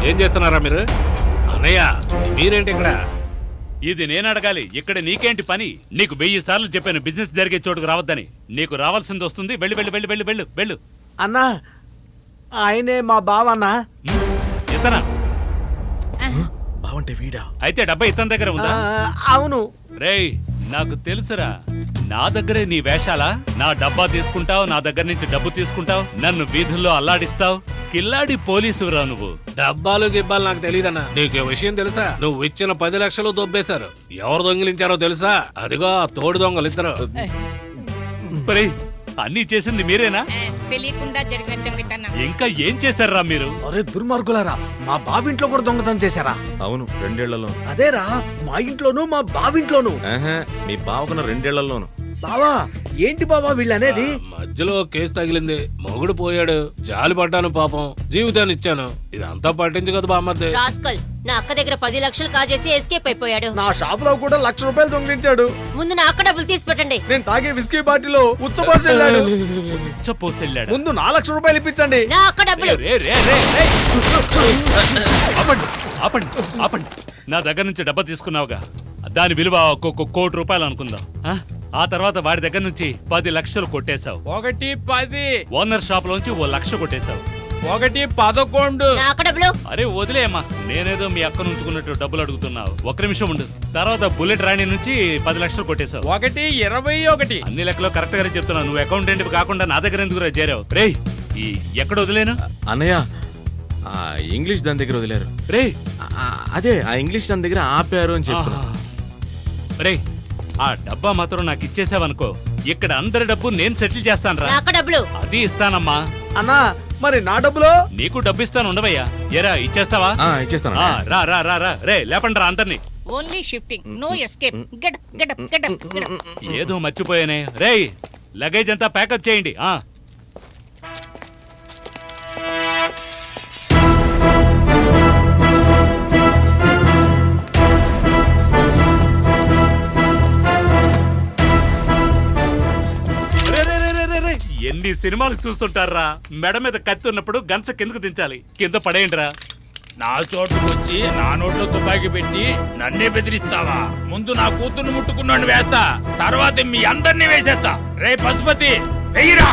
ఏం చేస్తున్నారా మీరు? అన్నయ్య మీరేంటి ఇక్కడ? ఇది నేను అడగాలి, ఇక్కడ నీకేంటి పని? నీకు 1000 సార్లు చెప్పాను బిజినెస్ జరిగే చోటుకు రావద్దని. నీకు రావాల్సింది వస్తుంది, వెళ్ళు వెళ్ళు వెళ్ళు వెళ్ళు వెళ్ళు వెళ్ళు. అన్నా ఆయనే మా బావన్నా. ఇతనా? బావంటే వీడా? అయితే డబ్బా ఇతని దగ్గర ఉందా? అవును. రేయ్ నాకు తెలుసురా, నా దగ్గరే నీ వేషాలా? నా డబ్బా తీసుకుంటావు, నా దగ్గర నుంచి డబ్బు తీసుకుంటావు, నన్ను వీధుల్లో అల్లాడిస్తావు. కిల్లాడి పోలీసురా నువ్వు. డబ్బాలు గిబ్బాలు నాకు తెలియదన్నా. నీకు విషయం తెలుసా? నువ్వు ఇచ్చిన 10 లక్షలు దొబ్బేశారు. ఎవరు దొంగిలించారో తెలుసా? అదిగో తోడు దొంగలిద్దరు. అన్నీ చేసింది మీరేనా? తెలియకుండా జరిగిన దొంగతనం. ఇంకా ఏం చేశారా మీరు? అరే దుర్మార్గులారా, మా బావింట్లో కూడా దొంగతనం చేశారా? అవును, 2 ఏళ్లలో. అదేరా, మా ఇంట్లోను మా బావింట్లోను. మీ బావకున్న 2 ఏళ్లలోను. బావా ఏంటి బావా వీళ్ళనేది? మధ్యలో కేసు తగిలింది, మొగుడు పోయాడు, జాలి పడ్డాను పాపం, జీవితాన్ని ఇచ్చాను. ఇదంతా పట్టించు కదా బామ్మర్ది. రాస్కల్ నా అక్క దగ్గర 10 లక్షలు కాజేసి ఎస్కేప్ అయిపోయాడు. నా షాప్ లో కూడా 1,00,000 రూపాయలు దొంగిలించాడు. ముందు నా అక్క డబ్బులు తీసి పెట్టండి. నేను తాగే విస్కీ బాటిలో ఉచ్చపోసెళ్ళాడు. ముందు 4,00,000 రూపాయలు ఇప్పించండి. నా అక్క డబ్బులు. ఆపండి ఆపండి. నా దగ్గర నుంచి డబ్బా తీసుకున్నావుగా, దాని విలువ 1 కోటి రూపాయలు అనుకుందాం. ఆ తర్వాత వాడి దగ్గర నుంచి 10 లక్షలు కొట్టేశావు. 1 10. ఓనర్ షాప్ లోంచి 1 లక్ష కొట్టేశావు. 1 11. నా అక్క డబ్బులు. అరే వదిలేమ్మా, నేనేదో మీ అక్క నుంచుకున్నట్టు డబ్బులు అడుగుతున్నావు. 1 నిమిషం ఉండు. తర్వాత బుల్లెట్ రాణి నుంచి 10 లక్షలు కొట్టేశావు. 1 21. అన్ని లెక్కలో కరెక్ట్ గానే చెప్తున్నావు. నువ్వు అకౌంటెంట్ కాకుండా నా దగ్గర ఎందుకు చేరావు? రేయ్ ఎక్కడ వదిలేను? అన్నయ్య ఇంగ్లీష్ దాని దగ్గర వదిలేరు. అదే ఆ ఇంగ్లీష్ దాని దగ్గర ఆపారు అని చెప్పు. రే ఆ డబ్బా మాత్రం నాకు ఇచ్చేసావనుకో, ఇక్కడ అందరి డబ్బు నేను సెటిల్ చేస్తాను రా. నా అక్క డబ్బులు. అది ఇస్తానమ్మా. అన్నా మరి నా డబ్బులు? నీకు డబ్బు ఇస్తాను, ఉండవయ్యా. ఎరా ఇచ్చేస్తావా? ఇచ్చేస్తాను. రా రా రా రా. రే లేపండి రా అందరినీ. Only shifting, no escape. Get get get get. ఏదో మర్చిపోయానే. రేయ్ లగేజ్ అంతా ప్యాకప్ చేయండి. ఎన్ని సినిమాలు చూస్తుంటారా? మెడ మీద కత్తి ఉన్నప్పుడు గన్స్ కిందకు దించాలి, కింద పడేయండిరా. నా చోటుకు వచ్చి నా నోట్లో తుపాకీ పెట్టి నన్నే బెదిరిస్తావా? ముందు నా కూతుర్ని ముట్టుకున్నాను వేస్తా, తర్వాత మీ అందరినీ వేసేస్తా. రే పశుపతి వెయ్యిరా.